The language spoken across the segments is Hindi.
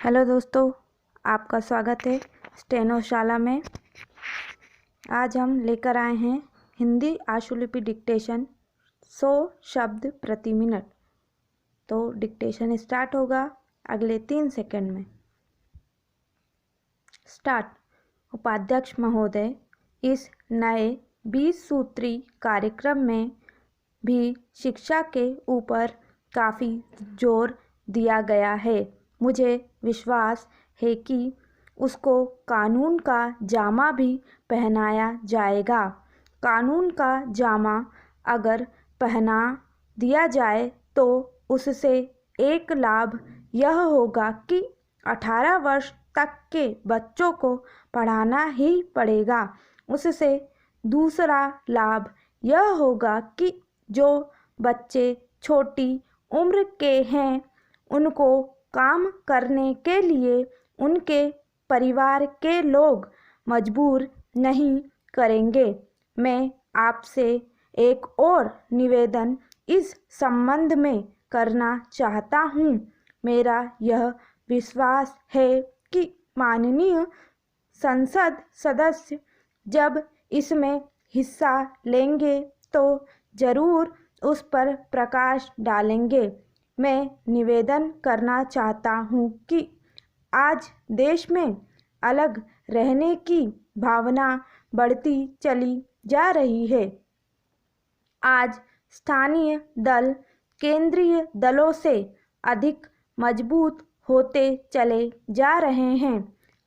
हेलो दोस्तों, आपका स्वागत है स्टेनो शाला में। आज हम लेकर आए हैं हिंदी आशुलिपि डिक्टेशन 100 शब्द प्रति मिनट। तो डिक्टेशन स्टार्ट होगा अगले 3 सेकंड में। स्टार्ट। उपाध्यक्ष महोदय, इस नए 20 सूत्री कार्यक्रम में भी शिक्षा के ऊपर काफ़ी जोर दिया गया है। मुझे विश्वास है कि उसको कानून का जामा भी पहनाया जाएगा। कानून का जामा अगर पहना दिया जाए तो उससे एक लाभ यह होगा कि 18 वर्ष तक के बच्चों को पढ़ाना ही पड़ेगा। उससे दूसरा लाभ यह होगा कि जो बच्चे छोटी उम्र के हैं उनको काम करने के लिए उनके परिवार के लोग मजबूर नहीं करेंगे। मैं आपसे एक और निवेदन इस संबंध में करना चाहता हूँ। मेरा यह विश्वास है कि माननीय संसद सदस्य जब इसमें हिस्सा लेंगे तो ज़रूर उस पर प्रकाश डालेंगे। मैं निवेदन करना चाहता हूँ कि आज देश में अलग रहने की भावना बढ़ती चली जा रही है। आज स्थानीय दल केंद्रीय दलों से अधिक मजबूत होते चले जा रहे हैं।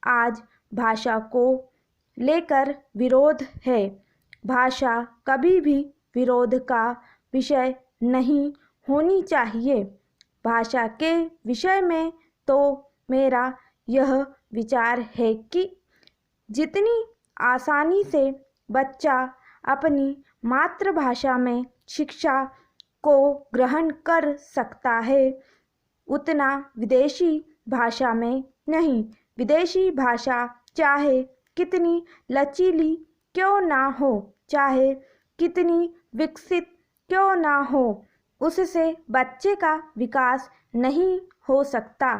आज भाषा को लेकर विरोध है। भाषा कभी भी विरोध का विषय नहीं होनी चाहिए। भाषा के विषय में तो मेरा यह विचार है कि जितनी आसानी से बच्चा अपनी मातृभाषा में शिक्षा को ग्रहण कर सकता है उतना विदेशी भाषा में नहीं। विदेशी भाषा चाहे कितनी लचीली क्यों ना हो, चाहे कितनी विकसित क्यों ना हो, उससे बच्चे का विकास नहीं हो सकता।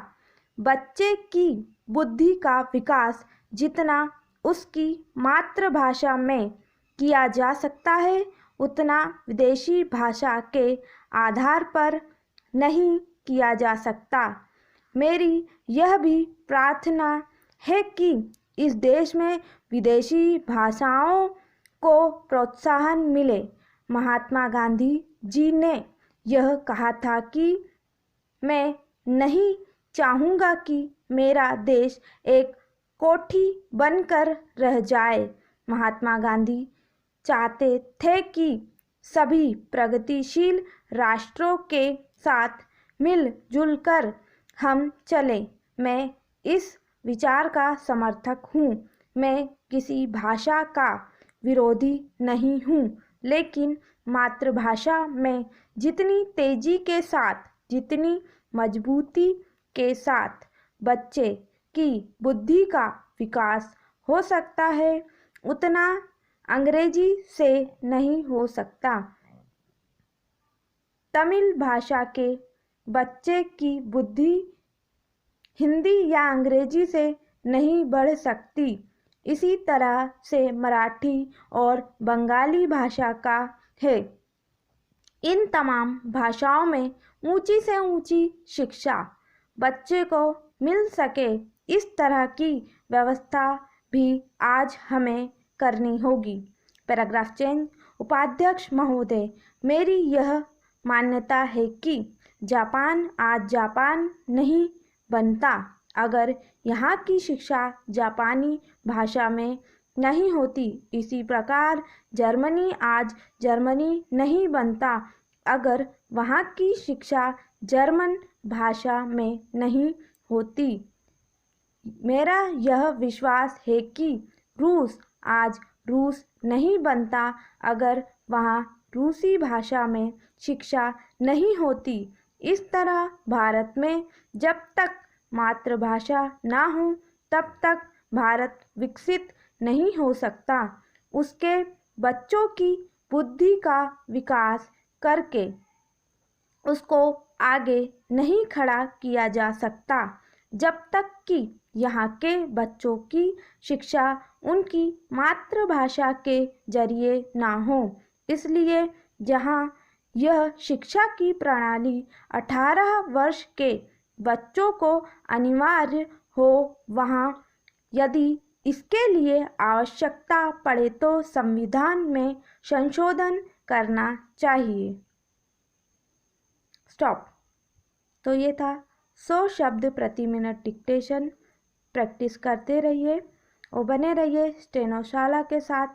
बच्चे की बुद्धि का विकास जितना उसकी मातृभाषा में किया जा सकता है उतना विदेशी भाषा के आधार पर नहीं किया जा सकता। मेरी यह भी प्रार्थना है कि इस देश में विदेशी भाषाओं को प्रोत्साहन मिले। महात्मा गांधी जी ने यह कहा था कि मैं नहीं चाहूँगा कि मेरा देश एक कोठी बनकर रह जाए। महात्मा गांधी चाहते थे कि सभी प्रगतिशील राष्ट्रों के साथ मिलजुल कर हम चलें। मैं इस विचार का समर्थक हूँ। मैं किसी भाषा का विरोधी नहीं हूँ, लेकिन मातृभाषा में जितनी तेजी के साथ, जितनी मजबूती के साथ बच्चे की बुद्धि का विकास हो सकता है उतना अंग्रेजी से नहीं हो सकता। तमिल भाषा के बच्चे की बुद्धि हिंदी या अंग्रेजी से नहीं बढ़ सकती। इसी तरह से मराठी और बंगाली भाषा का है। इन तमाम भाषाओं में ऊंची से ऊंची शिक्षा बच्चे को मिल सके, इस तरह की व्यवस्था भी आज हमें करनी होगी। Paragraph change. उपाध्यक्ष महोदय, मेरी यह मान्यता है कि जापान आज जापान नहीं बनता अगर यहाँ की शिक्षा जापानी भाषा में नहीं होती। इसी प्रकार जर्मनी आज जर्मनी नहीं बनता अगर वहाँ की शिक्षा जर्मन भाषा में नहीं होती। मेरा यह विश्वास है कि रूस आज रूस नहीं बनता अगर वहाँ रूसी भाषा में शिक्षा नहीं होती। इस तरह भारत में जब तक मातृभाषा ना हो तब तक भारत विकसित नहीं हो सकता। उसके बच्चों की बुद्धि का विकास करके उसको आगे नहीं खड़ा किया जा सकता। जब तक कि यहाँ के बच्चों की शिक्षा उनकी मातृभाषा के जरिए ना हो। इसलिए जहाँ यह शिक्षा की प्रणाली 18 वर्ष के बच्चों को अनिवार्य हो, वहाँ यदि इसके लिए आवश्यकता पड़े तो संविधान में संशोधन करना चाहिए। स्टॉप। तो ये था 100 शब्द प्रति मिनट डिक्टेशन। प्रैक्टिस करते रहिए और बने रहिए स्टेनोशाला के साथ।